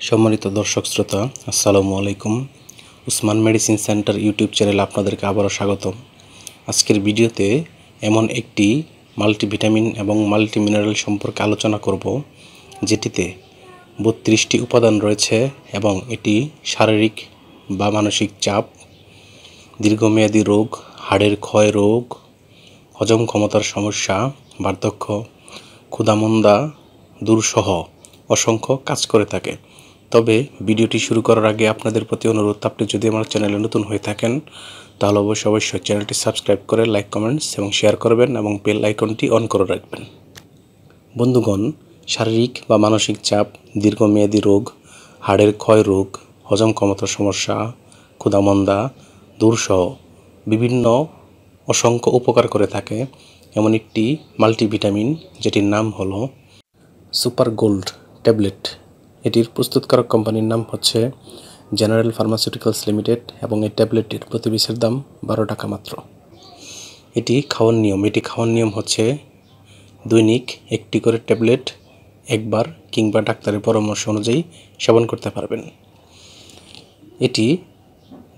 সম্মানিত দর্শক শ্রোতা, আসসালামু আলাইকুম। উসমান মেডিসিন সেন্টার ইউটিউব চ্যানেলে আপনাদেরকে আবারও স্বাগতম। আজকের ভিডিওতে এমন একটি মাল্টিভিটামিন এবং মাল্টি মিনারেল সম্পর্কে আলোচনা করব, যেটিতে 32টি উপাদান রয়েছে এবং এটি শারীরিক বা মানসিক চাপ, দীর্ঘমেয়াদী রোগ, হাড়ের ক্ষয় রোগ, হজম ক্ষমতার সমস্যা, বার্ধক্য, ক্ষুধামন্দা দূরসহ অসংখ্য কাজ করে থাকে। তবে ভিডিওটি শুরু করার আগে আপনাদের প্রতি অনুরোধ, আপনি যদি আমার চ্যানেলে নতুন হয়ে থাকেন তাহলে অবশ্যই চ্যানেলটি সাবস্ক্রাইব করে লাইক, কমেন্টস এবং শেয়ার করবেন এবং বেল আইকনটি অন করে রাখবেন। বন্ধুগণ, শারীরিক বা মানসিক চাপ, দীর্ঘমেয়াদী রোগ, হাড়ের ক্ষয় রোগ, হজম ক্ষমতার সমস্যা, ক্ষুধামন্দা দূরসহ বিভিন্ন অসংখ্য উপকার করে থাকে এমন একটি মাল্টিভিটামিন, যেটির নাম হলো সুপার গোল্ড ট্যাবলেট। এটির প্রস্তুতকারক কোম্পানির নাম হচ্ছে জেনারেল ফার্মাসিউটিক্যালস লিমিটেড এবং এই ট্যাবলেটটির প্রতি পিসের দাম 12 টাকা মাত্র। এটি খাওয়ার নিয়ম হচ্ছে দৈনিক একটি করে ট্যাবলেট একবার কিংবা ডাক্তারের পরামর্শ অনুযায়ী সেবন করতে পারবেন। এটি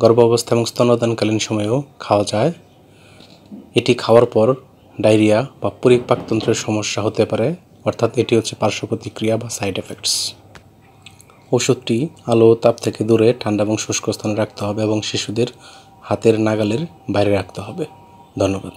গর্ভাবস্থা এবং স্তন্যদানকালীন সময়েও খাওয়া যায়। এটি খাওয়ার পর ডায়রিয়া বা পরিপাকতন্ত্রের সমস্যা হতে পারে, অর্থাৎ এটি হচ্ছে পার্শ্ব প্রতিক্রিয়া বা সাইড এফেক্টস। ওষুধটি আলো ও তাপ থেকে দূরে, ঠান্ডা এবং শুষ্ক স্থানে রাখতে হবে এবং শিশুদের হাতের নাগালের বাইরে রাখতে হবে। ধন্যবাদ।